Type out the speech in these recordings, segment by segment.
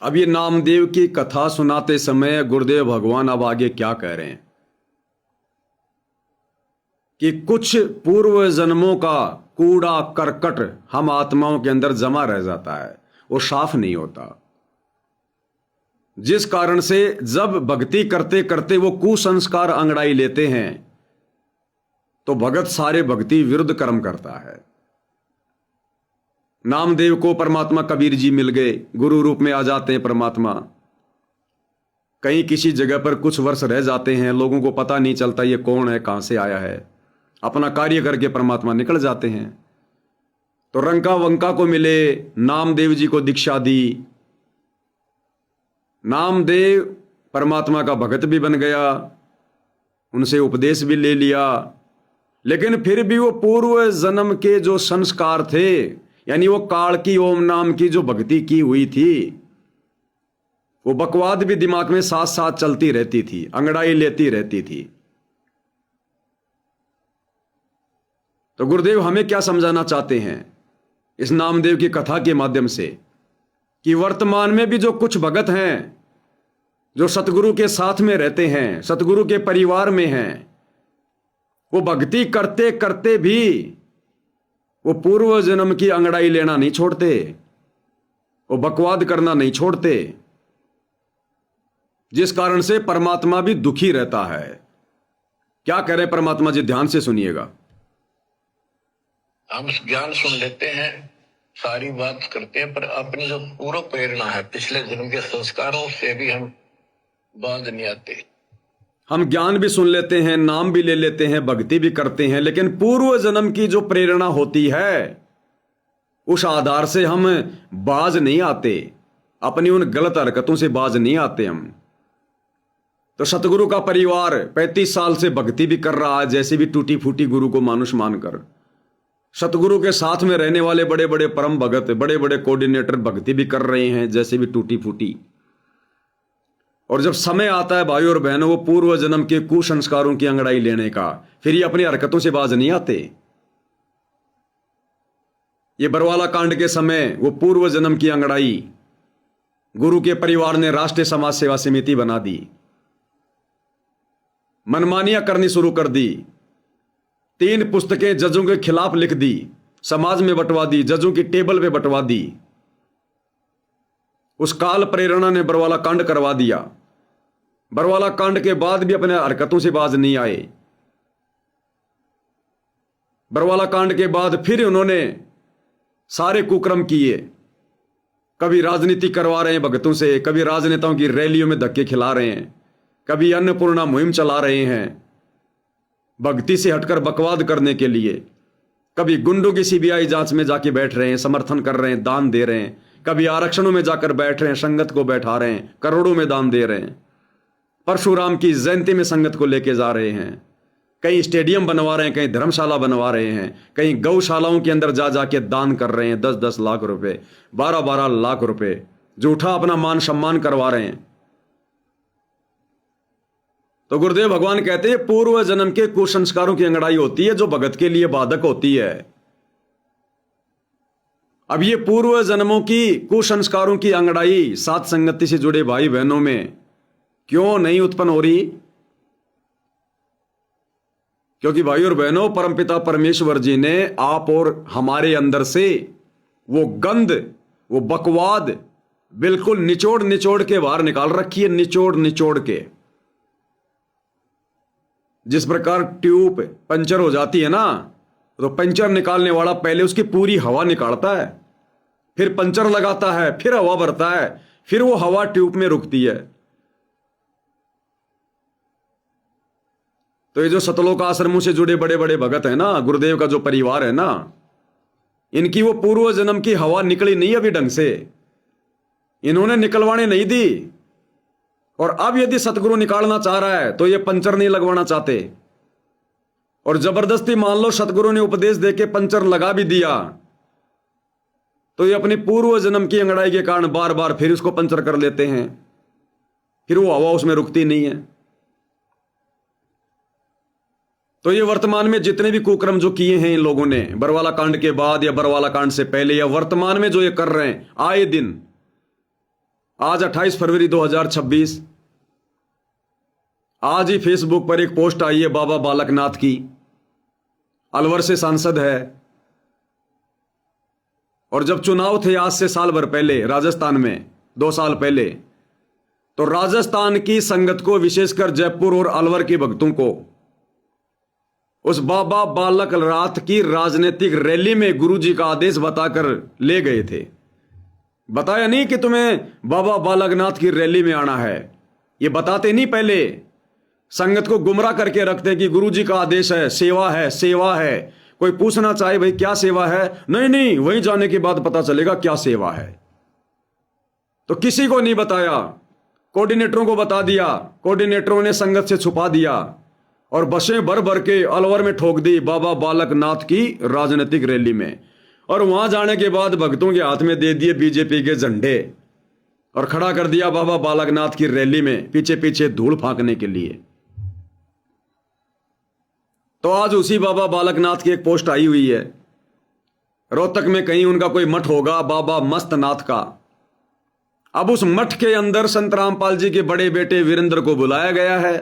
अब ये नामदेव की कथा सुनाते समय गुरुदेव भगवान अब आगे क्या कह रहे हैं कि कुछ पूर्व जन्मों का कूड़ा करकट हम आत्माओं के अंदर जमा रह जाता है, वो साफ नहीं होता, जिस कारण से जब भक्ति करते करते वो कुसंस्कार अंगड़ाई लेते हैं तो भगत सारे भक्ति विरुद्ध कर्म करता है। नामदेव को परमात्मा कबीर जी मिल गए, गुरु रूप में आ जाते हैं परमात्मा। कहीं किसी जगह पर कुछ वर्ष रह जाते हैं, लोगों को पता नहीं चलता ये कौन है, कहां से आया है, अपना कार्य करके परमात्मा निकल जाते हैं। तो रंका वंका को मिले, नामदेव जी को दीक्षा दी, नामदेव परमात्मा का भगत भी बन गया, उनसे उपदेश भी ले लिया, लेकिन फिर भी वो पूर्व जन्म के जो संस्कार थे, यानी वो काल की ओम नाम की जो भक्ति की हुई थी, वो बकवाद भी दिमाग में साथ साथ चलती रहती थी, अंगड़ाई लेती रहती थी। तो गुरुदेव हमें क्या समझाना चाहते हैं इस नामदेव की कथा के माध्यम से कि वर्तमान में भी जो कुछ भगत हैं, जो सतगुरु के साथ में रहते हैं, सतगुरु के परिवार में हैं, वो भक्ति करते करते भी वो पूर्व जन्म की अंगड़ाई लेना नहीं छोड़ते, वो बकवाद करना नहीं छोड़ते, जिस कारण से परमात्मा भी दुखी रहता है। क्या कह रहे परमात्मा जी, ध्यान से सुनिएगा। हम ज्ञान सुन लेते हैं, सारी बात करते हैं, पर अपनी जो पूर्व प्रेरणा है पिछले जन्म के संस्कारों से भी हम बांध नहीं आते। हम ज्ञान भी सुन लेते हैं, नाम भी ले लेते हैं, भक्ति भी करते हैं, लेकिन पूर्व जन्म की जो प्रेरणा होती है उस आधार से हम बाज नहीं आते, अपनी उन गलत हरकतों से बाज नहीं आते हम। तो सतगुरु का परिवार 35 साल से भक्ति भी कर रहा है, जैसे भी टूटी फूटी गुरु को मानुष मानकर। सतगुरु के साथ में रहने वाले बड़े बड़े परम भगत, बड़े बड़े कोऑर्डिनेटर भक्ति भी कर रहे हैं, जैसे भी टूटी फूटी। और जब समय आता है भाई और बहनों वो पूर्व जन्म के कुसंस्कारों की अंगड़ाई लेने का, फिर ये अपनी हरकतों से बाज नहीं आते। ये बरवाला कांड के समय वो पूर्व जन्म की अंगड़ाई गुरु के परिवार ने राष्ट्रीय समाज सेवा समिति बना दी, मनमानियां करनी शुरू कर दी, 3 पुस्तकें जजों के खिलाफ लिख दी, समाज में बंटवा दी, जजों की टेबल पे बंटवा दी। उस काल प्रेरणा ने बरवाला कांड करवा दिया। बरवाला कांड के बाद भी अपने हरकतों से बाज नहीं आए। बरवाला कांड के बाद फिर उन्होंने सारे कुकर्म किए, कभी राजनीति करवा रहे हैं भगतों से, कभी राजनेताओं की रैलियों में धक्के खिला रहे हैं, कभी अन्नपूर्णा मुहिम चला रहे हैं भक्ति से हटकर बकवाद करने के लिए, कभी गुंडों की सीबीआई जांच में जाके बैठ रहे हैं, समर्थन कर रहे हैं, दान दे रहे हैं, कभी आरक्षणों में जाकर बैठ रहे हैं, संगत को बैठा रहे हैं, करोड़ों में दान दे रहे हैं, परशुराम की जयंती में संगत को लेके जा रहे हैं, कहीं स्टेडियम बनवा रहे हैं, कहीं धर्मशाला बनवा रहे हैं, कहीं गौशालाओं के अंदर जा जाके दान कर रहे हैं, 10-10 लाख रुपए, 12-12 लाख रुपए, झूठा अपना मान सम्मान करवा रहे हैं। तो गुरुदेव भगवान कहते हैं पूर्व जन्म के कुसंस्कारों की अंगड़ाई होती है जो भगत के लिए बाधक होती है। अब ये पूर्व जन्मों की कुसंस्कारों की अंगड़ाई साथ संगति से जुड़े भाई बहनों में क्यों नहीं उत्पन्न हो रही? क्योंकि भाई और बहनों परमपिता परमेश्वर जी ने आप और हमारे अंदर से वो गंध, वो बकवाद बिल्कुल निचोड़ निचोड़ के बाहर निकाल रखी है, निचोड़ निचोड़ के। जिस प्रकार ट्यूब पंचर हो जाती है ना, तो पंचर निकालने वाला पहले उसकी पूरी हवा निकालता है, फिर पंचर लगाता है, फिर हवा भरता है, फिर वो हवा ट्यूब में रुकती है। तो ये जो सतलोक आश्रमों से जुड़े बड़े बड़े भगत है ना, गुरुदेव का जो परिवार है ना, इनकी वो पूर्व जन्म की हवा निकली नहीं अभी ढंग से, इन्होंने निकलवाने नहीं दी। और अब यदि सतगुरु निकालना चाह रहा है तो ये पंचर नहीं लगवाना चाहते, और जबरदस्ती मान लो सतगुरु ने उपदेश देके पंचर लगा भी दिया तो ये अपनी पूर्व जन्म की अंगड़ाई के कारण बार बार फिर उसको पंचर कर लेते हैं, फिर वो हवा उसमें रुकती नहीं है। तो ये वर्तमान में जितने भी कुकर्म जो किए हैं इन लोगों ने बरवाला कांड के बाद या बरवाला कांड से पहले या वर्तमान में जो ये कर रहे हैं, आए दिन आज 28 फरवरी 2026। आज ही फेसबुक पर एक पोस्ट आई है बाबा बालकनाथ की। अलवर से सांसद है। और जब चुनाव थे आज से साल भर पहले राजस्थान में, 2 साल पहले, तो राजस्थान की संगत को, विशेषकर जयपुर और अलवर के भक्तों को, उस बाबा बालकनाथ की राजनीतिक रैली में गुरुजी का आदेश बताकर ले गए थे। बताया नहीं कि तुम्हें बाबा बालकनाथ की रैली में आना है, ये बताते नहीं। पहले संगत को गुमराह करके रखते कि गुरुजी का आदेश है, सेवा है, सेवा है। कोई पूछना चाहे भाई क्या सेवा है, नहीं नहीं, वहीं जाने के बाद पता चलेगा क्या सेवा है। तो किसी को नहीं बताया, कोऑर्डिनेटरों को बता दिया, कोऑर्डिनेटरों ने संगत से छुपा दिया और बसें भर भर के अलवर में ठोक दी बाबा बालकनाथ की राजनीतिक रैली में। और वहां जाने के बाद भक्तों के हाथ में दे दिए बीजेपी के झंडे और खड़ा कर दिया बाबा बालकनाथ की रैली में, पीछे पीछे धूल फांकने के लिए। तो आज उसी बाबा बालकनाथ की एक पोस्ट आई हुई है। रोहतक में कहीं उनका कोई मठ होगा, बाबा मस्तनाथ का। अब उस मठ के अंदर संत रामपाल जी के बड़े बेटे वीरेंद्र को बुलाया गया है।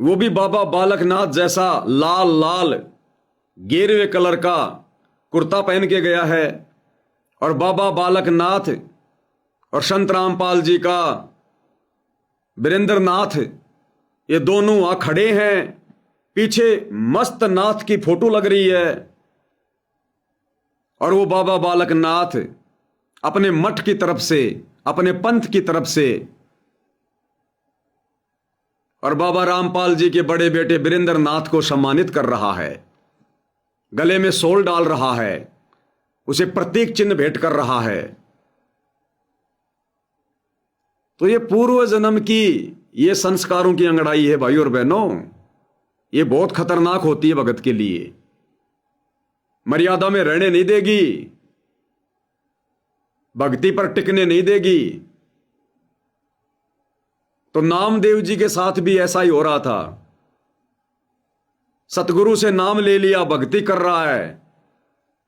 वो भी बाबा बालकनाथ जैसा लाल लाल गेरुए कलर का कुर्ता पहन के गया है। और बाबा बालकनाथ और संत रामपाल जी का वीरेंद्र नाथ, ये दोनों वहां खड़े हैं। पीछे मस्त नाथ की फोटो लग रही है। और वो बाबा बालकनाथ अपने मठ की तरफ से, अपने पंथ की तरफ से, और बाबा रामपाल जी के बड़े बेटे वीरेंद्र नाथ को सम्मानित कर रहा है, गले में सोल डाल रहा है, उसे प्रतीक चिन्ह भेंट कर रहा है। तो ये पूर्व जन्म की ये संस्कारों की अंगड़ाई है भाई और बहनों। ये बहुत खतरनाक होती है भगत के लिए। मर्यादा में रहने नहीं देगी, भक्ति पर टिकने नहीं देगी। तो नामदेव जी के साथ भी ऐसा ही हो रहा था। सतगुरु से नाम ले लिया, भक्ति कर रहा है,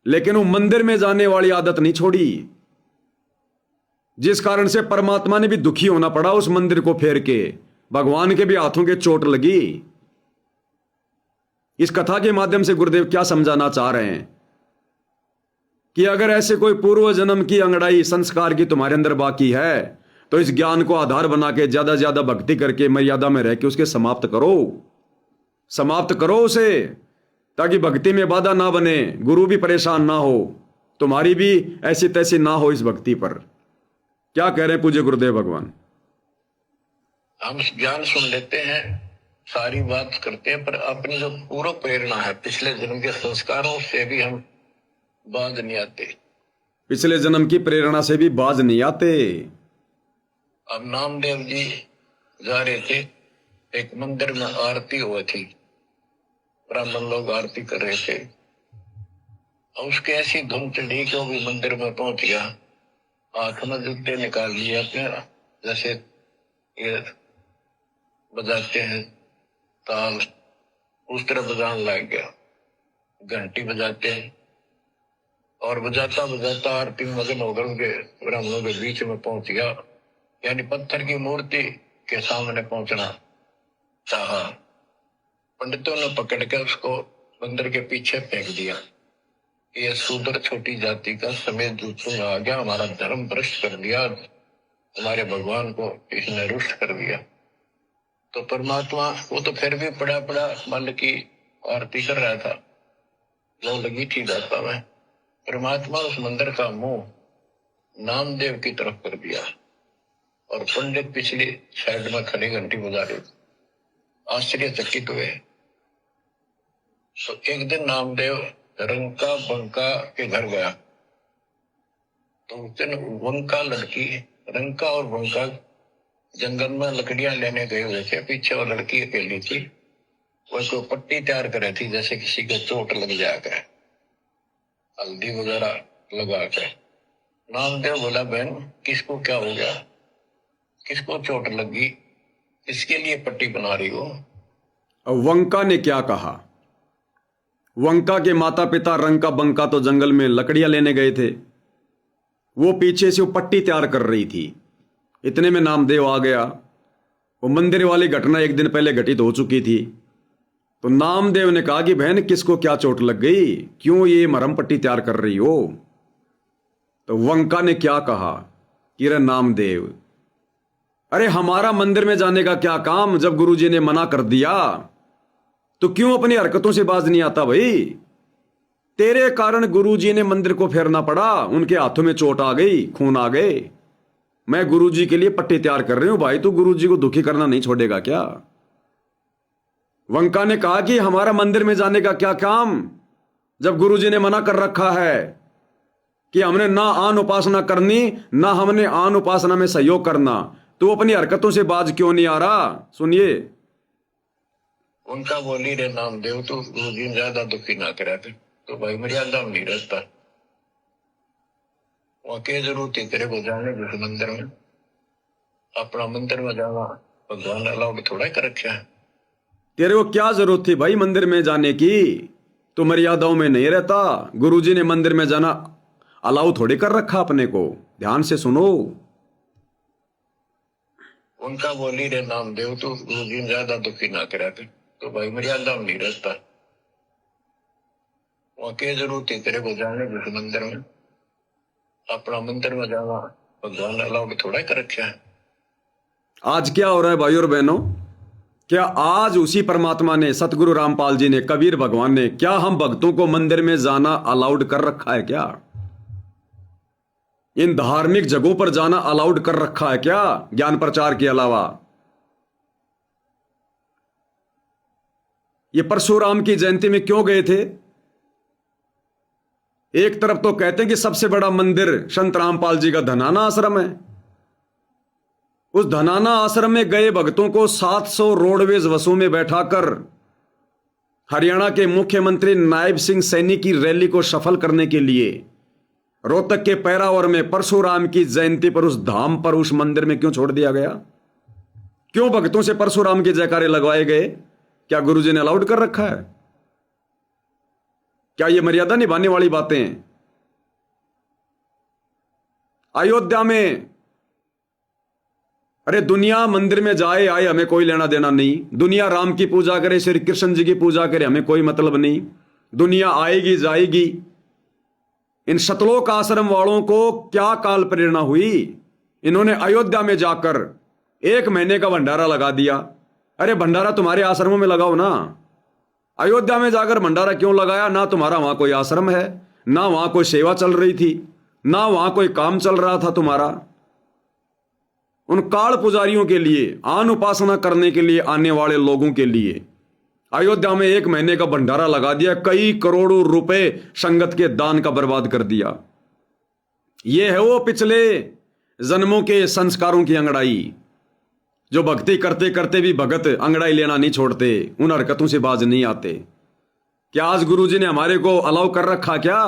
लेकिन वो मंदिर में जाने वाली आदत नहीं छोड़ी, जिस कारण से परमात्मा ने भी दुखी होना पड़ा उस मंदिर को फेर के। भगवान के भी हाथों के चोट लगी। इस कथा के माध्यम से गुरुदेव क्या समझाना चाह रहे हैं कि अगर ऐसे कोई पूर्व जन्म की अंगड़ाई संस्कार की तुम्हारे अंदर बाकी है, तो इस ज्ञान को आधार बना के ज्यादा से ज्यादा भक्ति करके मर्यादा में रह के उसके समाप्त करो, समाप्त करो उसे, ताकि भक्ति में बाधा ना बने, गुरु भी परेशान ना हो, तुम्हारी भी ऐसी तैसी ना हो इस भक्ति पर। क्या कह रहे हैं पूज्य गुरुदेव भगवान? हम ज्ञान सुन लेते हैं, सारी बात करते हैं, पर अपनी जो पूर्व प्रेरणा है, पिछले जन्म के संस्कारों से भी हम बाज नहीं आते। पिछले जन्म की प्रेरणा से भी बाज नहीं आते। अब नामदेव जी जा रहे थे, एक मंदिर में आरती हुई थी, ब्राह्मण लोग आरती कर रहे थे, और उसके ऐसी धुन चढ़ी कि वो भी मंदिर में पहुंच गया। हाथ में जूते निकाल लिए अपने, जैसे ये बजाते हैं ताल, उस तरह बजाने लग गया। घंटी बजाते हैं और बजाता बजाता आरती में मगन होकर उनके ब्राह्मणों के बीच में पहुंच गया, यानी पत्थर की मूर्ति के सामने पहुंचना चाहा। पंडितों ने पकड़ कर उसको मंदिर के पीछे फेंक दिया। ये शूद्र छोटी जाति का समेत दूसरों में आ गया, हमारा धर्म भ्रष्ट कर दिया, हमारे भगवान को इसने रुष्ट कर दिया। तो परमात्मा वो तो फिर भी पड़ा पड़ा मन की आरती कर रहा था, लो लगी थी दाता में। परमात्मा उस मंदिर का मुंह नामदेव की तरफ कर दिया और पंडित पिछली साइड में खड़ी घंटी बजा रहे, आश्चर्यचकित हुए। तो एक दिन नामदेव रंका बंका के घर गया, तो उस दिन वंका लड़की, रंका और बंका जंगल में लकड़ियां लेने गए हुए थे। पीछे वो लड़की अकेली थी, वो उसको पट्टी तैयार कर रही थी, जैसे किसी को चोट लग जाकर, हल्दी वगैरह लगा कर। नामदेव बोला, बहन किसको क्या हो गया, किसको चोट लगी, किसके लिए पट्टी बना रही हो? वंका ने क्या कहा? वंका के माता पिता रंका बंका तो जंगल में लकड़ियां लेने गए थे। वो पीछे से वो पट्टी तैयार कर रही थी। इतने में नामदेव आ गया। वो मंदिर वाली घटना एक दिन पहले घटित हो चुकी थी। तो नामदेव ने कहा कि बहन किसको क्या चोट लग गई, क्यों ये मरहम पट्टी तैयार कर रही हो। तो वंका ने क्या कहा कि रे नामदेव, अरे हमारा मंदिर में जाने का क्या काम, जब गुरुजी ने मना कर दिया तो क्यों अपनी हरकतों से बाज नहीं आता भाई। तेरे कारण गुरुजी ने मंदिर को फेरना पड़ा, उनके हाथों में चोट आ गई, खून आ गए। मैं गुरुजी के लिए पट्टी तैयार कर रही हूं भाई, तू गुरुजी को दुखी करना नहीं छोड़ेगा क्या। वंका ने कहा कि हमारा मंदिर में जाने का क्या काम, जब गुरुजी ने मना कर रखा है कि हमने ना आन उपासना करनी, ना हमने आन उपासना में सहयोग करना, तो अपनी हरकतों से बाज क्यों नहीं आ रहा। सुनिए। उनका बोली रे नामदेव, तो गुरुजी ज्यादा दुखी ना करा थे, तो भाई मर्यादा में नहीं रहता। वहां क्या जरूरत है तेरे को जाने जिस मंदिर में, अपना मंदिर में जाना भगवान अलाउड थोड़ा ही कर रखा है। तेरे को क्या जरूरत थी भाई मंदिर में जाने की, तो मर्यादाओं में नहीं रहता। गुरुजी ने मंदिर में जाना अलाउ थोड़ी कर रखा अपने को, ध्यान से सुनो। उनका बोली रे नामदेव, तो गुरुजी ज्यादा दुखी ना करा थे, तो भाई मर्यादा में नहीं रहता। वहां क्या जरूरत है तेरे को जाने जिस मंदिर में, अपना मंदिर में जाना भगवान अलाउड थोड़ा ही कर रखा है। आज क्या हो रहा है भाई और बहनों, क्या आज उसी परमात्मा ने, सतगुरु रामपाल जी ने, कबीर भगवान ने, क्या हम भक्तों को मंदिर में जाना अलाउड कर रखा है क्या। इन धार्मिक जगहों पर जाना अलाउड कर रखा है क्या, ज्ञान प्रचार के अलावा। ये परशुराम की जयंती में क्यों गए थे। एक तरफ तो कहते हैं कि सबसे बड़ा मंदिर संत रामपाल जी का धनाना आश्रम है। उस धनाना आश्रम में गए भक्तों को 700 रोडवेज बसों में बैठाकर हरियाणा के मुख्यमंत्री नायब सिंह सैनी की रैली को सफल करने के लिए रोहतक के पैरावर में परशुराम की जयंती पर, उस धाम पर, उस मंदिर में क्यों छोड़ दिया गया। क्यों भक्तों से परशुराम के जयकारे लगवाए गए। क्या गुरुजी ने अलाउड कर रखा है। क्या ये मर्यादा निभाने वाली बातें हैं। अयोध्या में, अरे दुनिया मंदिर में जाए आए हमें कोई लेना देना नहीं, दुनिया राम की पूजा करे, श्री कृष्ण जी की पूजा करे, हमें कोई मतलब नहीं। दुनिया आएगी जाएगी। इन सतलोक आश्रम वालों को क्या काल प्रेरणा हुई, इन्होंने अयोध्या में जाकर 1 महीने का भंडारा लगा दिया। अरे भंडारा तुम्हारे आश्रमों में लगाओ ना, अयोध्या में जाकर भंडारा क्यों लगाया। ना तुम्हारा वहां कोई आश्रम है, ना वहां कोई सेवा चल रही थी, ना वहां कोई काम चल रहा था तुम्हारा। उन काल पुजारियों के लिए, आन उपासना करने के लिए आने वाले लोगों के लिए अयोध्या में 1 महीने का भंडारा लगा दिया, कई करोड़ों रुपए संगत के दान का बर्बाद कर दिया। यह है वो पिछले जन्मों के संस्कारों की अंगड़ाई, जो भक्ति करते करते भी भगत अंगड़ाई लेना नहीं छोड़ते, उन हरकतों से बाज नहीं आते। क्या आज गुरुजी ने हमारे को अलाउ कर रखा क्या।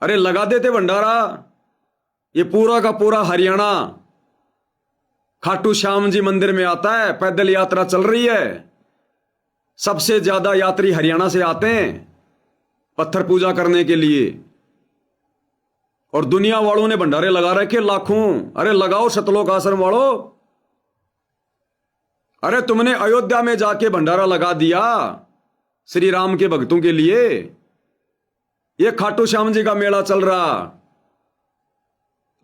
अरे लगा देते भंडारा। ये पूरा का पूरा हरियाणा खाटू श्याम जी मंदिर में आता है, पैदल यात्रा चल रही है। सबसे ज्यादा यात्री हरियाणा से आते हैं पत्थर पूजा करने के लिए, और दुनिया वालों ने भंडारे लगा रखे लाखों। अरे लगाओ सतलोक आश्रम वालों। अरे तुमने अयोध्या में जाके भंडारा लगा दिया श्री राम के भक्तों के लिए। ये खाटू श्याम जी का मेला चल रहा,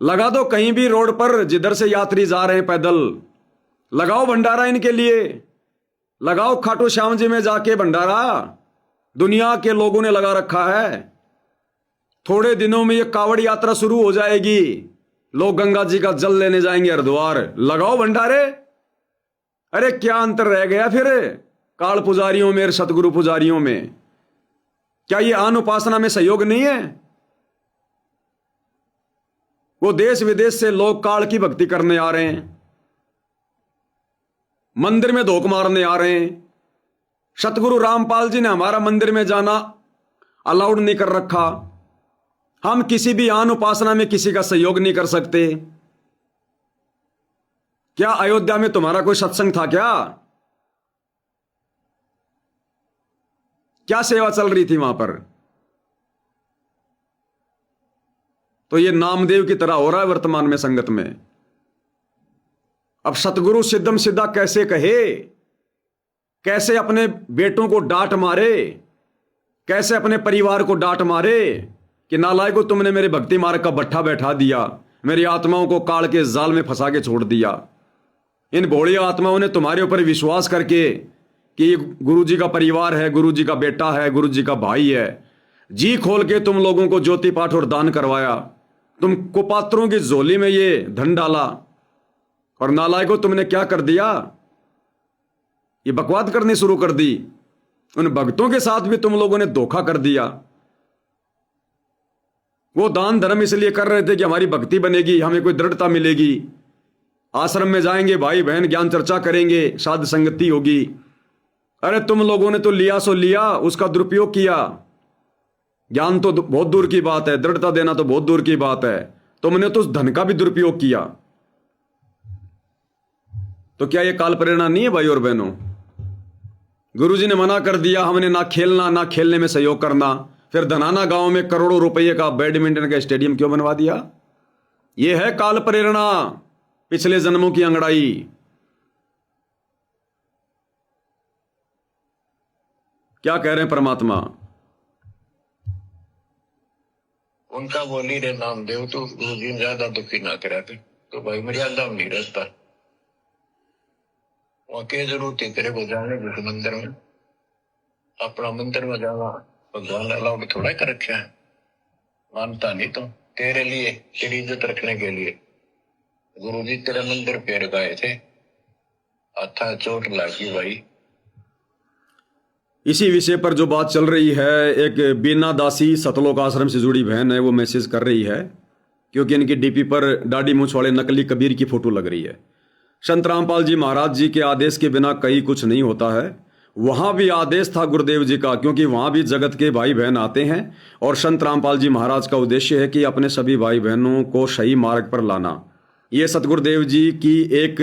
लगा दो कहीं भी रोड पर जिधर से यात्री जा रहे हैं पैदल, लगाओ भंडारा इनके लिए। लगाओ खाटू श्याम जी में जाके भंडारा, दुनिया के लोगों ने लगा रखा है। थोड़े दिनों में ये कावड़ यात्रा शुरू हो जाएगी, लोग गंगा जी का जल लेने जाएंगे हरिद्वार, लगाओ भंडारे। अरे क्या अंतर रह गया फिर काल पुजारियों में और सतगुरु पुजारियों में। क्या ये आन उपासना में सहयोग नहीं है। वो देश विदेश से लोग काल की भक्ति करने आ रहे हैं, मंदिर में धोख मारने आ रहे हैं। सतगुरु रामपाल जी ने हमारा मंदिर में जाना अलाउड नहीं कर रखा। हम किसी भी आन उपासना में किसी का सहयोग नहीं कर सकते। क्या अयोध्या में तुम्हारा कोई सत्संग था क्या। क्या सेवा चल रही थी वहां पर। तो ये नामदेव की तरह हो रहा है वर्तमान में संगत में। अब सतगुरु सिद्धम सिद्धा कैसे कहे, कैसे अपने बेटों को डांट मारे, कैसे अपने परिवार को डांट मारे कि नालायकों तुमने मेरे भक्ति मार्ग का भट्ठा बैठा दिया, मेरी आत्माओं को काल के जाल में फंसा के छोड़ दिया। इन भोली आत्माओं ने तुम्हारे ऊपर विश्वास करके कि ये गुरु जी का परिवार है, गुरु जी का बेटा है, गुरु जी का भाई है, जी खोल के तुम लोगों को ज्योति पाठ और दान करवाया, तुम कुपात्रों की झोली में ये धन डाला, और नालायकों तुमने क्या कर दिया, ये बकवाद करनी शुरू कर दी। उन भक्तों के साथ भी तुम लोगों ने धोखा कर दिया। वो दान धर्म इसलिए कर रहे थे कि हमारी भक्ति बनेगी, हमें कोई दृढ़ता मिलेगी, आश्रम में जाएंगे, भाई बहन ज्ञान चर्चा करेंगे, साध संगति होगी। अरे तुम लोगों ने तो लिया सो लिया, उसका दुरुपयोग किया। ज्ञान तो बहुत दूर की बात है, दृढ़ता देना तो बहुत दूर की बात है, तुमने तो उस धन का भी दुरुपयोग किया। तो क्या ये काल प्रेरणा नहीं है भाई और बहनों? गुरुजी ने मना कर दिया, हमने ना खेलना ना खेलने में सहयोग करना, फिर धनाना गांव में करोड़ों रुपए का बैडमिंटन का स्टेडियम क्यों बनवा दिया? यह है काल प्रेरणा, पिछले जन्मों की अंगड़ाई। क्या कह रहे हैं परमात्मा? उनका बोली रे नामदेव तो गुरुजी ने ज्यादा दुखी ना करा थे, तो भाई मर्यादा में नहीं रहता। वहां क्या जरूरत है तेरे को जाने की मंदिर में? अपना मंदिर में जाना भगवान अलाउड थोड़ा कर रखा है, मानता नहीं तो तेरे लिए, तेरी इज्जत रखने के लिए गुरुजी तेरे मंदिर पैर गए थे, अथा चोट लगी भाई। इसी विषय पर जो बात चल रही है, एक बीना दासी सतलोक आश्रम से जुड़ी बहन है, वो मैसेज कर रही है क्योंकि इनकी डीपी पर दाढ़ी मूंछ वाले नकली कबीर की फोटो लग रही है। संत रामपाल जी महाराज जी के आदेश के बिना कहीं कुछ नहीं होता है। वहां भी आदेश था गुरुदेव जी का, क्योंकि वहां भी जगत के भाई बहन आते हैं और संत रामपाल जी महाराज का उद्देश्य है कि अपने सभी भाई बहनों को सही मार्ग पर लाना। ये सतगुरुदेव जी की एक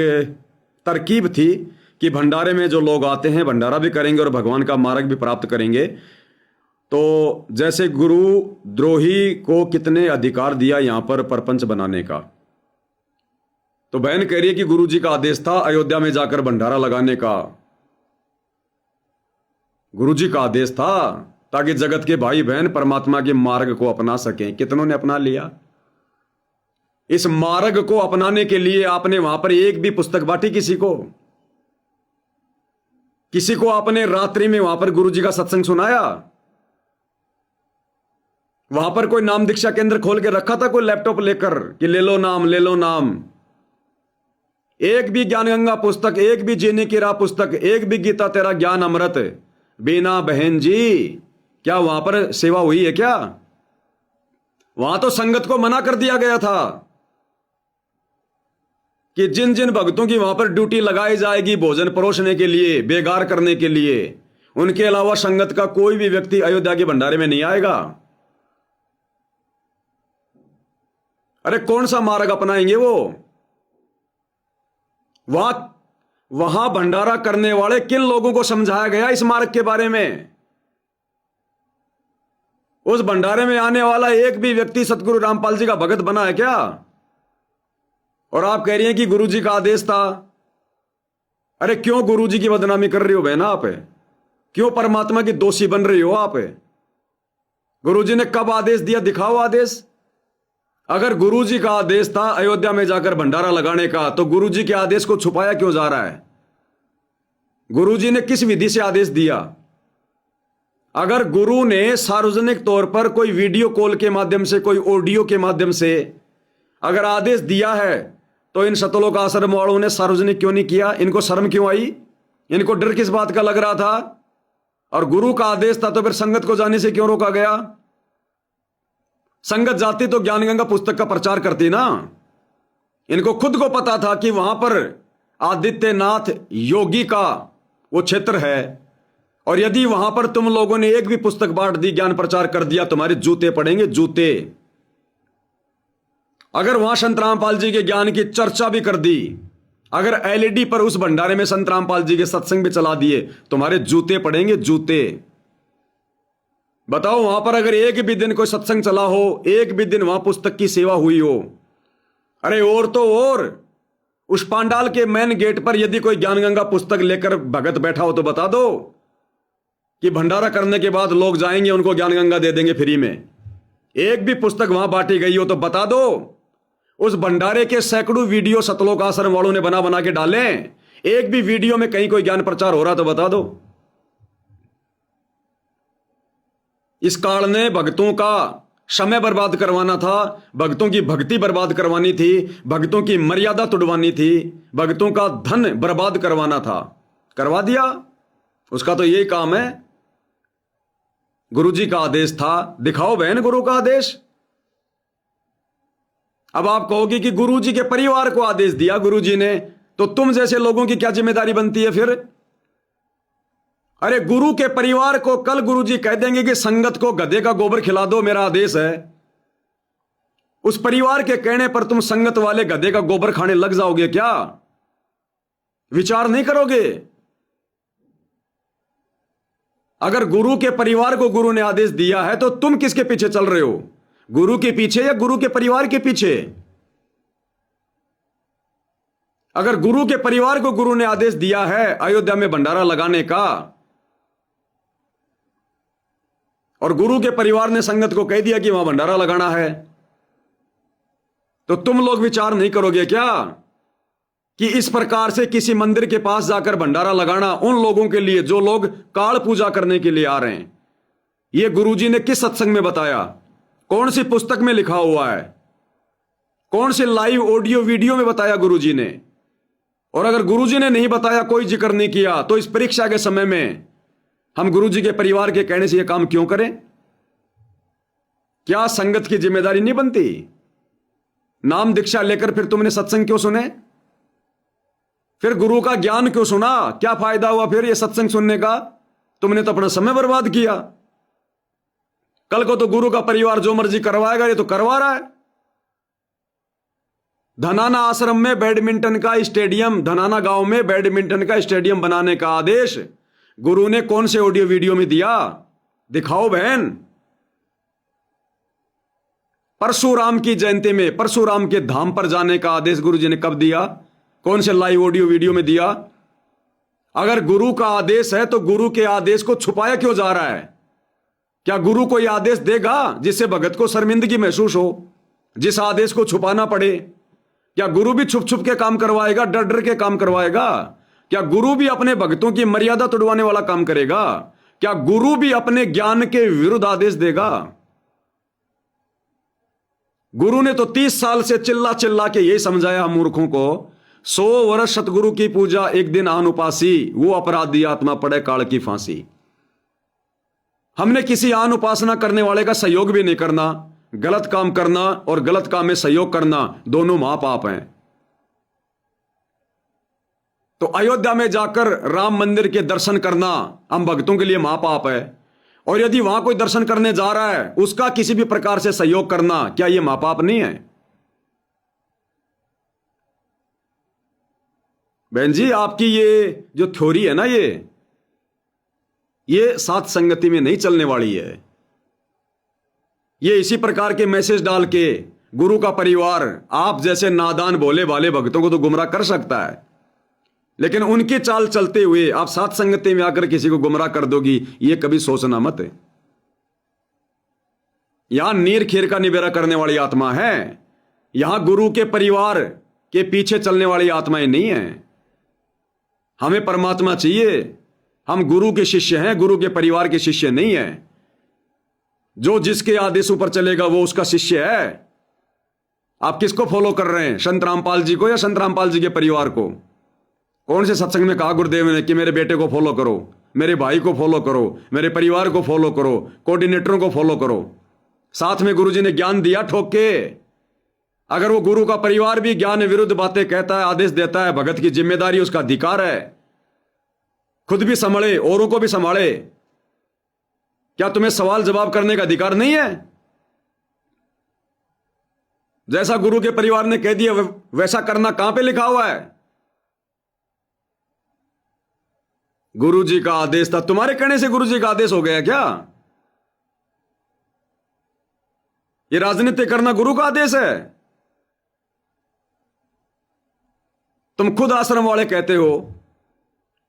तरकीब थी कि भंडारे में जो लोग आते हैं भंडारा भी करेंगे और भगवान का मार्ग भी प्राप्त करेंगे। तो जैसे गुरु द्रोही को कितने अधिकार दिया यहां पर परपंच बनाने का। तो बहन कह रही है कि गुरु जी का आदेश था अयोध्या में जाकर भंडारा लगाने का। गुरु जी का आदेश था ताकि जगत के भाई बहन परमात्मा के मार्ग को अपना सकें। कितनों ने अपना लिया? इस मार्ग को अपनाने के लिए आपने वहां पर एक भी पुस्तक बांटी किसी को आपने रात्रि में वहां पर गुरु जी का सत्संग सुनाया? वहां पर कोई नाम दीक्षा केंद्र खोल के रखा था कोई लैपटॉप लेकर कि ले लो नाम, ले लो नाम? एक भी ज्ञान गंगा पुस्तक, एक भी जीने की राह पुस्तक, एक भी गीता तेरा ज्ञान अमृत बीना बहन जी, क्या वहां पर सेवा हुई है क्या? वहां तो संगत को मना कर दिया गया था कि जिन जिन भक्तों की वहां पर ड्यूटी लगाई जाएगी भोजन परोसने के लिए, बेगार करने के लिए, उनके अलावा संगत का कोई भी व्यक्ति अयोध्या के भंडारे में नहीं आएगा। अरे कौन सा मार्ग अपनाएंगे वो? वहां भंडारा करने वाले किन लोगों को समझाया गया इस मार्ग के बारे में? उस भंडारे में आने वाला एक भी व्यक्ति सतगुरु रामपाल जी का भगत बना है क्या? और आप कह रही हैं कि गुरु जी का आदेश था। अरे क्यों गुरु जी की बदनामी कर रही हो बहना आप? क्यों परमात्मा की दोषी बन रही हो आप? गुरु जी ने कब आदेश दिया? दिखाओ आदेश। अगर गुरु जी का आदेश था अयोध्या में जाकर भंडारा लगाने का, तो गुरु जी के आदेश को छुपाया क्यों जा रहा है? गुरु जी ने किस विधि से आदेश दिया? अगर गुरु ने सार्वजनिक तौर पर कोई वीडियो कॉल के माध्यम से, कोई ऑडियो के माध्यम से अगर आदेश दिया है, तो इन सतलोक आश्रम वालों ने सार्वजनिक क्यों नहीं किया? इनको शर्म क्यों आई? इनको डर किस बात का लग रहा था? और गुरु का आदेश था तो फिर संगत को जाने से क्यों रोका गया? संगत जाती तो ज्ञान गंगा पुस्तक का प्रचार करती ना। इनको खुद को पता था कि वहां पर आदित्यनाथ योगी का वो क्षेत्र है, और यदि वहां पर तुम लोगों ने एक भी पुस्तक बांट दी, ज्ञान प्रचार कर दिया, तुम्हारे जूते पड़ेंगे, जूते। अगर वहां संत रामपाल जी के ज्ञान की चर्चा भी कर दी, अगर एलईडी पर उस भंडारे में संत रामपाल जी के सत्संग भी चला दिए, तुम्हारे जूते पड़ेंगे, जूते। बताओ, वहां पर अगर एक भी दिन कोई सत्संग चला हो, एक भी दिन वहां पुस्तक की सेवा हुई हो, अरे और तो और उस पांडाल के मेन गेट पर यदि कोई ज्ञान गंगा पुस्तक लेकर भगत बैठा हो तो बता दो कि भंडारा करने के बाद लोग जाएंगे, उनको ज्ञान गंगा दे देंगे फ्री में। एक भी पुस्तक वहां बांटी गई हो तो बता दो। उस भंडारे के सैकड़ों वीडियो सतलोक आश्रम वालों ने बना बना के डाले, एक भी वीडियो में कहीं कोई ज्ञान प्रचार हो रहा तो बता दो। इस काल ने भक्तों का समय बर्बाद करवाना था, भक्तों की भक्ति बर्बाद करवानी थी, भक्तों की मर्यादा तुड़वानी थी, भक्तों का धन बर्बाद करवाना था, करवा दिया। उसका तो यही काम है। गुरु जी का आदेश था, दिखाओ बहन गुरु का आदेश। अब आप कहोगे कि गुरु जी के परिवार को आदेश दिया गुरु जी ने, तो तुम जैसे लोगों की क्या जिम्मेदारी बनती है फिर? अरे गुरु के परिवार को कल गुरु जी कह देंगे कि संगत को गधे का गोबर खिला दो, मेरा आदेश है। उस परिवार के कहने पर तुम संगत वाले गधे का गोबर खाने लग जाओगे क्या? विचार नहीं करोगे? अगर गुरु के परिवार को गुरु ने आदेश दिया है तो तुम किसके पीछे चल रहे हो? गुरु के पीछे या गुरु के परिवार के पीछे? अगर गुरु के परिवार को गुरु ने आदेश दिया है अयोध्या में भंडारा लगाने का, और गुरु के परिवार ने संगत को कह दिया कि वहां भंडारा लगाना है, तो तुम लोग विचार नहीं करोगे क्या कि इस प्रकार से किसी मंदिर के पास जाकर भंडारा लगाना उन लोगों के लिए जो लोग काल पूजा करने के लिए आ रहे हैं? यह गुरुजी ने किस सत्संग में बताया? कौन सी पुस्तक में लिखा हुआ है? कौन से लाइव ऑडियो वीडियो में बताया गुरुजी ने? और अगर गुरुजी ने नहीं बताया, कोई जिक्र नहीं किया, तो इस परीक्षा के समय में हम गुरुजी के परिवार के कहने से यह काम क्यों करें? क्या संगत की जिम्मेदारी नहीं बनती? नाम दीक्षा लेकर फिर तुमने सत्संग क्यों सुने? फिर गुरु का ज्ञान क्यों सुना? क्या फायदा हुआ फिर यह सत्संग सुनने का? तुमने तो अपना समय बर्बाद किया। कल को तो गुरु का परिवार जो मर्जी करवाएगा, ये तो करवा रहा है। धनाना आश्रम में बैडमिंटन का स्टेडियम, धनाना गांव में बैडमिंटन का स्टेडियम बनाने का आदेश गुरु ने कौन से ऑडियो वीडियो में दिया? दिखाओ बहन। परशुराम की जयंती में परशुराम के धाम पर जाने का आदेश गुरु जी ने कब दिया? कौन से लाइव ऑडियो वीडियो में दिया? अगर गुरु का आदेश है तो गुरु के आदेश को छुपाया क्यों जा रहा है? क्या गुरु को यह आदेश देगा जिससे भगत को शर्मिंदगी महसूस हो, जिस आदेश को छुपाना पड़े? क्या गुरु भी छुप छुप के काम करवाएगा, डर डर के काम करवाएगा? क्या गुरु भी अपने भक्तों की मर्यादा तोड़वाने वाला काम करेगा? क्या गुरु भी अपने ज्ञान के विरुद्ध आदेश देगा? गुरु ने तो 30 साल से चिल्ला चिल्ला के यही समझाया हम मूर्खों को, 100 वर्ष सतगुरु की पूजा एक दिन आन उपासी, वो अपराधी आत्मा पड़े काल की फांसी। हमने किसी आन उपासना करने वाले का सहयोग भी नहीं करना। गलत काम करना और गलत काम में सहयोग करना दोनों महापाप हैं। तो अयोध्या में जाकर राम मंदिर के दर्शन करना हम भक्तों के लिए महापाप है, और यदि वहां कोई दर्शन करने जा रहा है उसका किसी भी प्रकार से सहयोग करना, क्या यह महापाप नहीं है? बहन जी, आपकी ये जो थ्योरी है ना, ये साथ संगति में नहीं चलने वाली है। ये इसी प्रकार के मैसेज डाल के गुरु का परिवार आप जैसे नादान भोले भाले भक्तों को तो गुमराह कर सकता है, लेकिन उनकी चाल चलते हुए आप साथ संगति में आकर किसी को गुमराह कर दोगी, ये कभी सोचना मत है। यहां नीर खीर का निबेरा करने वाली आत्मा है, यहां गुरु के परिवार के पीछे चलने वाली आत्माएं नहीं है। हमें परमात्मा चाहिए। हम गुरु के शिष्य हैं, गुरु के परिवार के शिष्य नहीं हैं। जो जिसके आदेशों पर चलेगा वो उसका शिष्य है। आप किसको फॉलो कर रहे हैं, संत रामपाल जी को या संत रामपाल जी के परिवार को? कौन से सत्संग में कहा गुरुदेव ने कि मेरे बेटे को फॉलो करो, मेरे भाई को फॉलो करो, मेरे परिवार को फॉलो करो, कोऑर्डिनेटरों को फॉलो करो? साथ में गुरुजी ने ज्ञान दिया ठोक के। अगर वो गुरु का परिवार भी ज्ञान विरुद्ध बातें कहता है, आदेश देता है, भगत की जिम्मेदारी उसका अधिकार है। खुद भी संभाले, औरों को भी संभाले। क्या तुम्हें सवाल जवाब करने का अधिकार नहीं है? जैसा गुरु के परिवार ने कह दिया वैसा करना कहां पे लिखा हुआ है? गुरु जी का आदेश था, तुम्हारे कहने से गुरु जी का आदेश हो गया क्या? ये राजनीति करना गुरु का आदेश है? तुम खुद आश्रम वाले कहते हो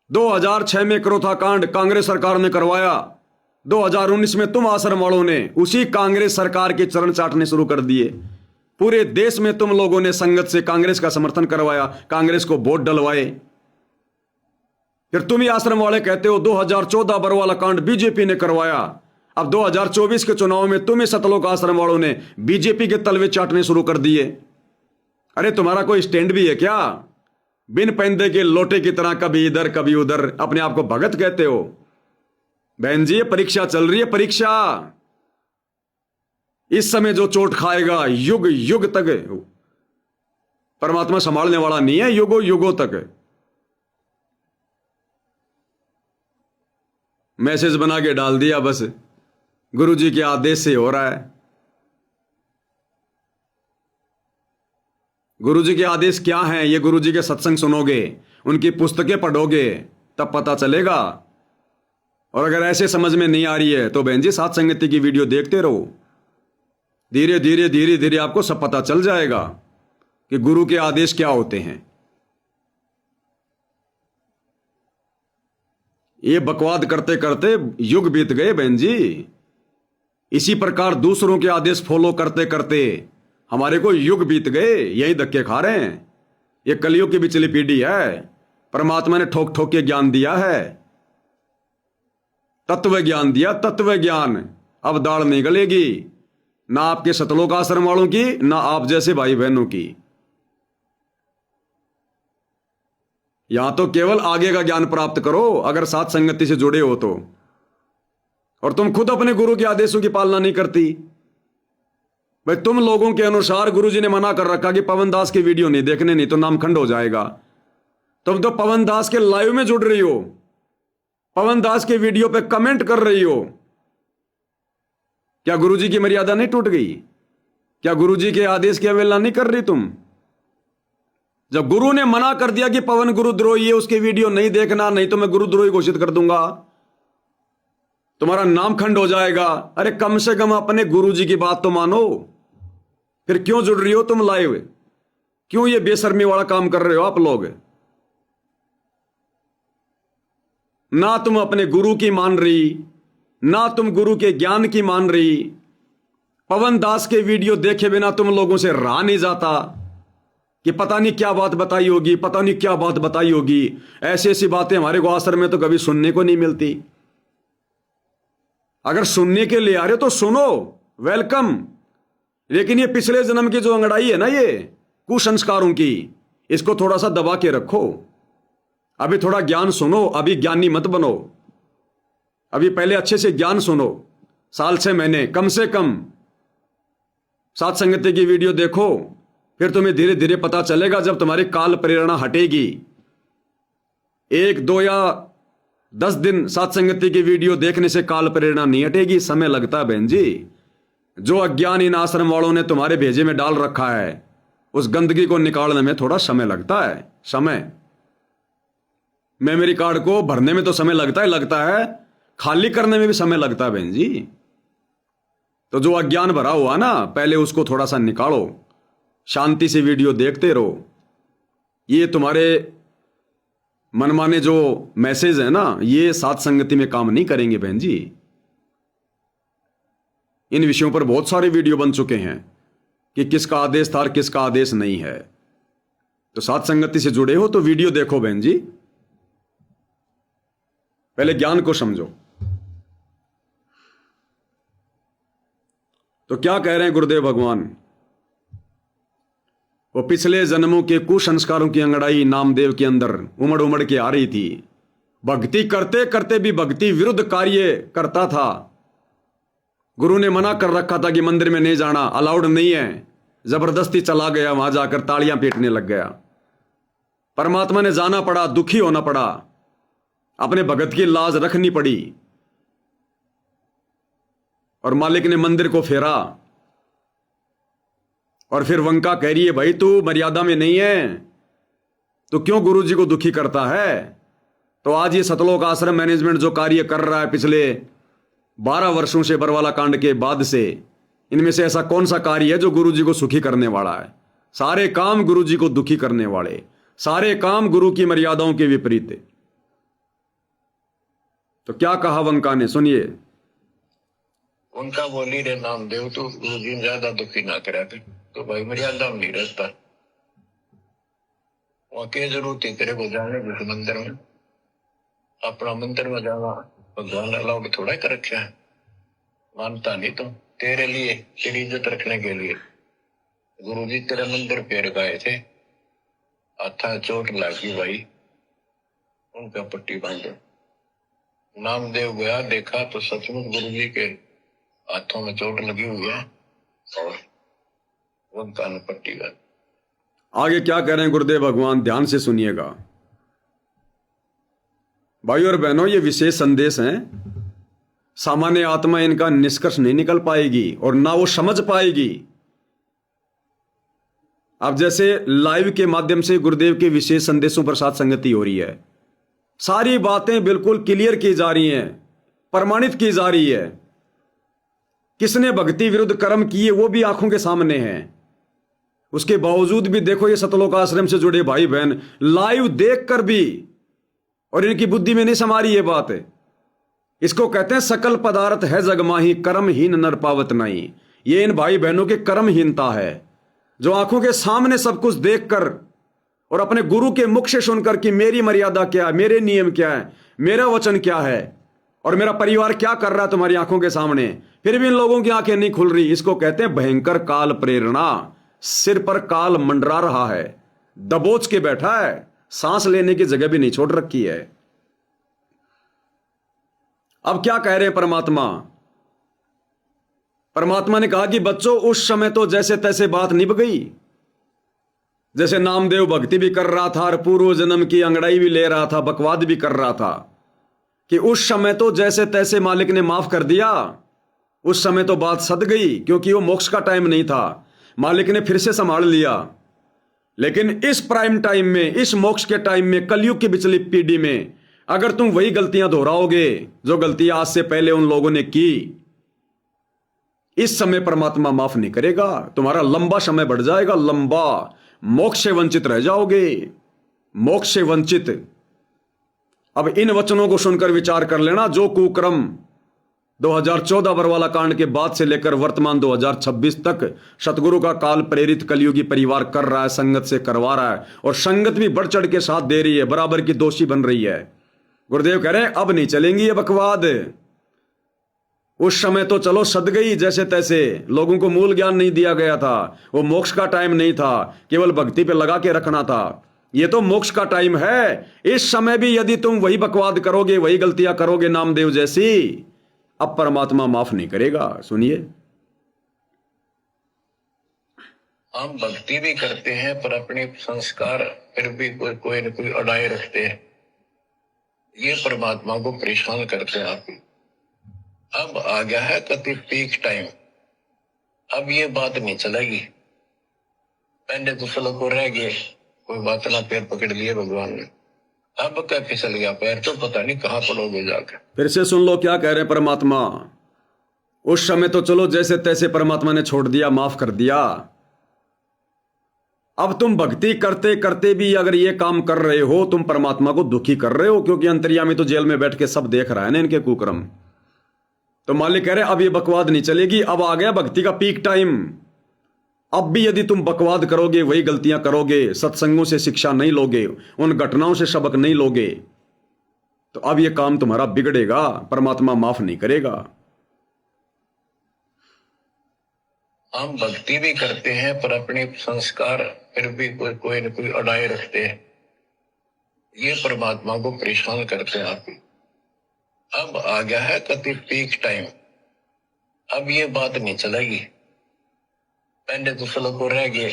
2006 में करोथा कांड कांग्रेस सरकार ने करवाया, 2019 में तुम आश्रम वालों ने उसी कांग्रेस सरकार के चरण चाटने शुरू कर दिए। पूरे देश में तुम लोगों ने संगत से कांग्रेस का समर्थन करवाया, कांग्रेस को वोट डलवाए। फिर तुम ही आश्रम वाले कहते हो 2014 बरवाला कांड बीजेपी ने करवाया। अब 2024 के चुनाव में तुम ही सतलोक आश्रम वालों ने बीजेपी के तलवे चाटने शुरू कर दिए। अरे तुम्हारा कोई स्टैंड भी है क्या? बिन पैंदे के लोटे की तरह कभी इधर कभी उधर अपने आप को भगत कहते हो। बहन जी, ये परीक्षा चल रही है, परीक्षा। इस समय जो चोट खाएगा युग युग तक परमात्मा संभालने वाला नहीं है, युगों युगों तक। मैसेज बना के डाल दिया, बस गुरुजी के आदेश से हो रहा है। गुरुजी के आदेश क्या हैं? ये गुरुजी के सत्संग सुनोगे, उनकी पुस्तकें पढ़ोगे, तब पता चलेगा। और अगर ऐसे समझ में नहीं आ रही है तो बहन जी साथ संगति की वीडियो देखते रहो। धीरे धीरे धीरे धीरे आपको सब पता चल जाएगा कि गुरु के आदेश क्या होते हैं। ये बकवाद करते करते युग बीत गए बहन जी। इसी प्रकार दूसरों के आदेश फॉलो करते करते हमारे को युग बीत गए, यही धक्के खा रहे हैं। ये कलियुग की बिचली पीढ़ी है। परमात्मा ने ठोक ठोक के ज्ञान दिया है, तत्व ज्ञान दिया, तत्व ज्ञान। अब दाढ़ नहीं गलेगी, ना आपके सतलोक आश्रम वालों की, ना आप जैसे भाई बहनों की। यहां तो केवल आगे का ज्ञान प्राप्त करो अगर साथ संगति से जुड़े हो तो। और तुम खुद अपने गुरु के आदेशों की पालना नहीं करती। भाई तुम लोगों के अनुसार गुरुजी ने मना कर रखा कि पवन दास की वीडियो नहीं देखने, नहीं तो नाम खंड हो जाएगा। तुम तो पवन दास के लाइव में जुड़ रही हो, पवन दास के वीडियो पे कमेंट कर रही हो। क्या गुरुजी की मर्यादा नहीं टूट गई? क्या गुरुजी के आदेश की अवहेलना नहीं कर रही तुम? जब गुरु ने मना कर दिया कि पवन गुरुद्रोही है, उसकी वीडियो नहीं देखना, नहीं तो मैं गुरुद्रोही घोषित कर दूंगा, तुम्हारा नाम खंड हो जाएगा। अरे कम से कम अपने गुरुजी की बात तो मानो। फिर क्यों जुड़ रही हो तुम लाइव? क्यों ये बेशर्मी वाला काम कर रहे हो आप लोग? ना तुम अपने गुरु की मान रही, ना तुम गुरु के ज्ञान की मान रही। पवन दास के वीडियो देखे बिना तुम लोगों से रहा नहीं जाता कि पता नहीं क्या बात बताई होगी, पता नहीं क्या बात बताई होगी। ऐसी ऐसी बातें हमारे को आश्रम में तो कभी सुनने को नहीं मिलती। अगर सुनने के लिए आ रहे हो तो सुनो, वेलकम। लेकिन ये पिछले जन्म की जो अंगड़ाई है ना, ये कुसंस्कारों की, इसको थोड़ा सा दबा के रखो। अभी थोड़ा ज्ञान सुनो, अभी ज्ञानी मत बनो। अभी पहले अच्छे से ज्ञान सुनो, साल 6 महीने कम से कम साथ संगति की वीडियो देखो। फिर तुम्हें धीरे धीरे पता चलेगा, जब तुम्हारी काल प्रेरणा हटेगी। 1, 2 या 10 दिन साथ संगति की वीडियो देखने से काल प्रेरणा नहीं हटेगी, समय लगता है बहन जी। जो अज्ञान इन आश्रम वालों ने तुम्हारे भेजे में डाल रखा है, उस गंदगी को निकालने में थोड़ा समय लगता है। समय मेमोरी कार्ड को भरने में तो समय लगता है, खाली करने में भी समय लगता है बहन जी। तो जो अज्ञान भरा हुआ ना, पहले उसको थोड़ा सा निकालो, शांति से वीडियो देखते रहो। ये तुम्हारे मनमाने जो मैसेज है ना, ये साथ संगति में काम नहीं करेंगे बहन जी। इन विषयों पर बहुत सारे वीडियो बन चुके हैं कि किसका आदेश था और किसका आदेश नहीं है। तो साथ संगति से जुड़े हो तो वीडियो देखो बहन जी, पहले ज्ञान को समझो। तो क्या कह रहे हैं गुरुदेव भगवान? वो पिछले जन्मों के कुसंस्कारों की अंगड़ाई नामदेव के अंदर उमड़ उमड़ के आ रही थी। भक्ति करते करते भी भक्ति विरुद्ध कार्य करता था। गुरु ने मना कर रखा था कि मंदिर में नहीं जाना, अलाउड नहीं है। जबरदस्ती चला गया, वहां जाकर तालियां पीटने लग गया। परमात्मा ने जाना पड़ा, दुखी होना पड़ा, अपने भगत की लाज रखनी पड़ी। और मालिक ने मंदिर को फेरा। और फिर वंका कह रही है, भाई तू मर्यादा में नहीं है, तो क्यों गुरुजी को दुखी करता है? तो आज ये सतलोक आश्रम मैनेजमेंट जो कार्य कर रहा है पिछले 12 वर्षों से, बरवाला कांड के बाद से, इनमें से ऐसा कौन सा कार्य है जो गुरु जी को सुखी करने वाला है? सारे काम गुरु जी को दुखी करने वाले, सारे काम गुरु की मर्यादाओं के विपरीत। तो क्या कहा वंका ने, सुनिए। उनका बोली रे नामदेव, तो गुरु जी ज्यादा दुखी ना करा कर, तो भाई मर्यादा में नहीं रहता। वहां के जरूरत ही तेरे को जाने जिस मंदिर में, अपना मंदिर में जाना भगवान अलाउड थोड़ा कर रखा है। मानता नहीं तो तेरे लिए, तेरी इज्जत रखने के लिए गुरु जी तेरे मंदिर पे गए थे, हाथा चोट लगी भाई, उनका पट्टी बांधो। नामदेव गया, देखा तो सचमुच गुरु जी के हाथों में चोट लगी हुई है और उनका ने पट्टी बांध। आगे क्या कह रहे हैं गुरुदेव भगवान, ध्यान से सुनिएगा। भाइयों और बहनों, ये विशेष संदेश हैं। सामान्य आत्मा इनका निष्कर्ष नहीं निकल पाएगी और ना वो समझ पाएगी। अब जैसे लाइव के माध्यम से गुरुदेव के विशेष संदेशों पर साथ संगति हो रही है, सारी बातें बिल्कुल क्लियर की जा रही हैं, प्रमाणित की जा रही है। किसने भक्ति विरुद्ध कर्म किए वो भी आंखों के सामने है। उसके बावजूद भी देखो, ये सतलोक आश्रम से जुड़े भाई बहन लाइव देखकर भी, और इनकी बुद्धि में नहीं समा रही ये बात। इसको कहते हैं सकल पदार्थ है जगमाही, कर्महीन नर पावत नहीं। ये इन भाई बहनों की कर्महीनता है, जो आंखों के सामने सब कुछ देखकर और अपने गुरु के मुख से सुनकर कि मेरी मर्यादा क्या है, मेरे नियम क्या है, मेरा वचन क्या है और मेरा परिवार क्या कर रहा है तुम्हारी आंखों के सामने, फिर भी इन लोगों की आंखें नहीं खुल रही। इसको कहते हैं भयंकर काल प्रेरणा। सिर पर काल मंडरा रहा है, दबोच के बैठा है, सांस लेने की जगह भी नहीं छोड़ रखी है। अब क्या कह रहे हैं परमात्मा? परमात्मा ने कहा कि बच्चों, उस समय तो जैसे तैसे बात निभ गई। जैसे नामदेव भक्ति भी कर रहा था और पूर्व जन्म की अंगड़ाई भी ले रहा था, बकवाद भी कर रहा था, कि उस समय तो जैसे तैसे मालिक ने माफ कर दिया। उस समय तो बात सद गई, क्योंकि वो मोक्ष का टाइम नहीं था, मालिक ने फिर से संभाल लिया। लेकिन इस प्राइम टाइम में, इस मोक्ष के टाइम में, कलयुग की पिछली पीढ़ी में अगर तुम वही गलतियां दोहराओगे जो गलतियां आज से पहले उन लोगों ने की, इस समय परमात्मा माफ नहीं करेगा। तुम्हारा लंबा समय बढ़ जाएगा, लंबा, मोक्ष से वंचित रह जाओगे, मोक्ष से वंचित। अब इन वचनों को सुनकर विचार कर लेना। जो कुक्रम 2014 बरवाला कांड के बाद से लेकर वर्तमान 2026 तक सतगुरु का काल प्रेरित कलयुगी परिवार कर रहा है, संगत से करवा रहा है, और संगत भी बढ़ चढ़ के साथ दे रही है, बराबर की दोषी बन रही है। गुरुदेव कह रहे हैं अब नहीं चलेंगी ये बकवाद। उस समय तो चलो सद गई जैसे तैसे, लोगों को मूल ज्ञान नहीं दिया गया था, वो मोक्ष का टाइम नहीं था, केवल भक्ति पे लगा के रखना था। ये तो मोक्ष का टाइम है। इस समय भी यदि तुम वही बकवाद करोगे, वही गलतियां करोगे नामदेव जैसी, अब परमात्मा माफ नहीं करेगा। सुनिए। हम भक्ति भी करते हैं पर अपने संस्कार फिर भी कोई न कोई अड़ाए रखते हैं, ये परमात्मा को परेशान करते हैं। आप अब आ गया है कति पीक टाइम, अब ये बात नहीं चलेगी। पहले तो चलो को रह गए, कोई बात ना, पैर पकड़ लिए भगवान ने, अब क्या फिसल गया पैर, तो पता नहीं कहां पड़ोगे जाकर। फिर से सुन लो क्या कह रहे हैं परमात्मा। उस समय तो चलो जैसे तैसे परमात्मा ने छोड़ दिया, माफ कर दिया। अब तुम भक्ति करते करते भी अगर ये काम कर रहे हो, तुम परमात्मा को दुखी कर रहे हो, क्योंकि अंतर्यामी तो जेल में बैठ के सब देख रहा है ना इनके कुकर्म। तो मालिक कह रहे अब ये बकवाद नहीं चलेगी, अब आ गया भक्ति का पीक टाइम। अब भी यदि तुम बकवाद करोगे, वही गलतियां करोगे, सत्संगों से शिक्षा नहीं लोगे, उन घटनाओं से सबक नहीं लोगे, तो अब ये काम तुम्हारा बिगड़ेगा, परमात्मा माफ नहीं करेगा। हम भक्ति भी करते हैं पर अपने संस्कार फिर भी कोई न कोई अड़ाए रखते हैं, ये परमात्मा को परेशान करते हैं। आप अब आ गया है कति पीक टाइम, अब ये बात नहीं चलेगी। पहले तो चलो को रह गए,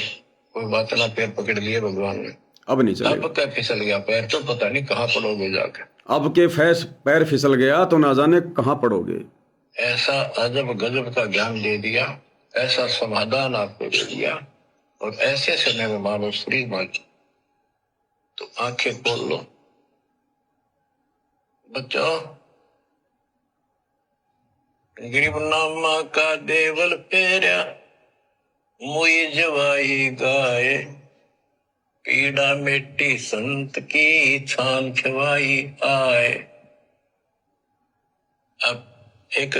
कोई बात ना, पैर पकड़ लिए भगवान ने, अब नहीं चलेगा। अब क्या फिसल गया पैर, तो पता नहीं कहां पड़ोगे जाकर। अब के पैर फिसल गया तो ना जाने कहां पड़ोगे। ऐसा अजब गजब का ज्ञान दे दिया, ऐसा समाधान आपको दे दिया, और ऐसे समय में मानो श्री मांगी तो आंखें खोल लो बच्चों। गरीबनामा का देवल फेरा मुई जवाही गाए, पीड़ा मिट्टी संत की छान छवाई आए। अब एक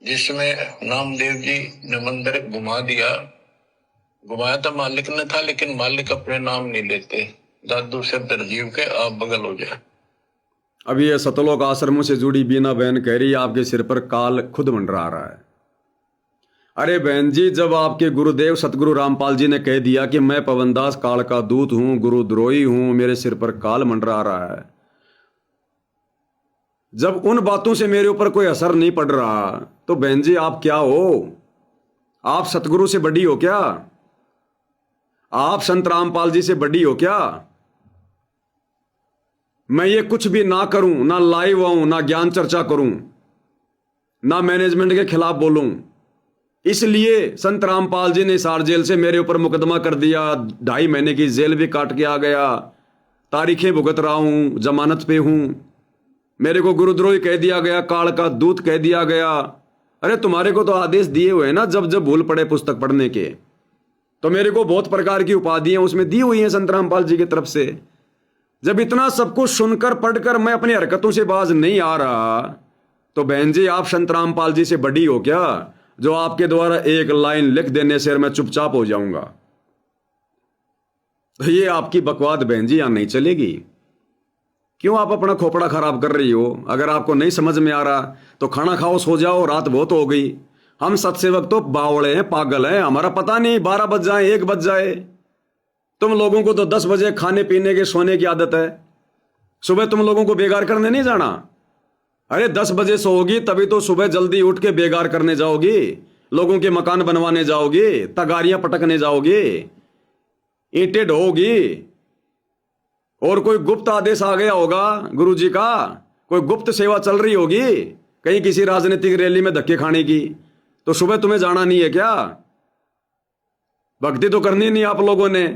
जिसमें नामदेव जी ने मंदिर घुमा दिया, घुमाया तो मालिक ने था, लेकिन मालिक अपने नाम नहीं लेते, दादू से तरजीव के आप बगल हो जाए। अभी ये सतलोक आश्रमों से जुड़ी बीना बहन कह रही है आपके सिर पर काल खुद मंडरा रहा है। अरे बहन जी, जब आपके गुरुदेव सतगुरु रामपाल जी ने कह दिया कि मैं पवनदास काल का दूत हूं, गुरुद्रोही हूं, मेरे सिर पर काल मंडरा रहा है, जब उन बातों से मेरे ऊपर कोई असर नहीं पड़ रहा, तो बहन जी आप क्या हो? आप सतगुरु से बड़ी हो क्या? आप संत रामपाल जी से बड़ी हो क्या? मैं ये कुछ भी ना करूं, ना लाइव आऊं, ना ज्ञान चर्चा करूं, ना मैनेजमेंट के खिलाफ बोलूं, इसलिए संत रामपाल जी ने हिसार जेल से मेरे ऊपर मुकदमा कर दिया, 2.5 महीने की जेल भी काट के आ गया, तारीखें भुगत रहा हूं, जमानत पे हूं, मेरे को गुरुद्रोही कह दिया गया, काल का दूत कह दिया गया। अरे तुम्हारे को तो आदेश दिए हुए हैं ना, जब जब भूल पड़े पुस्तक पढ़ने के, तो मेरे को बहुत प्रकार की उपाधियां उसमें दी हुई हैं संत रामपाल जी की तरफ से। जब इतना सब कुछ सुनकर पढ़कर मैं अपनी हरकतों से बाज नहीं आ रहा, तो बहन जी आप संत रामपाल जी से बड़ी हो क्या, जो आपके द्वारा एक लाइन लिख देने से मैं चुपचाप हो जाऊंगा? तो ये आपकी बकवाद बहन जी यहां नहीं चलेगी। क्यों आप अपना खोपड़ा खराब कर रही हो? अगर आपको नहीं समझ में आ रहा तो खाना खाओ, सो जाओ, रात बहुत हो गई। हम सत्सेवक तो बावड़े हैं, पागल हैं, हमारा पता नहीं 12 बज जाए, 1 बज जाए। तुम लोगों को तो 10 बजे खाने पीने के सोने की आदत है, सुबह तुम लोगों को बेगार करने नहीं जाना। अरे 10 बजे सोओगी तभी तो सुबह जल्दी उठ के बेगार करने जाओगी, लोगों के मकान बनवाने जाओगी, तगारियां पटकने जाओगी, ईंटें ढोओगी। और कोई गुप्त आदेश आ गया होगा गुरुजी का, कोई गुप्त सेवा चल रही होगी कहीं किसी राजनीतिक रैली में धक्के खाने की, तो सुबह तुम्हें जाना नहीं है क्या? भक्ति तो करनी नहीं आप लोगों ने,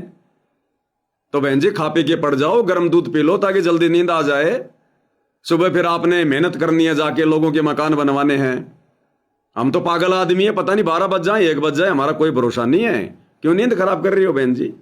तो बहन जी खा पी के पड़ जाओ, गर्म दूध पी लो ताकि जल्दी नींद आ जाए। सुबह फिर आपने मेहनत करनी है, जाके लोगों के मकान बनवाने हैं। हम तो पागल आदमी है, पता नहीं 12 बज जाए, 1 बज जाए, हमारा कोई भरोसा नहीं है। क्यों नींद खराब कर रही हो बहन जी?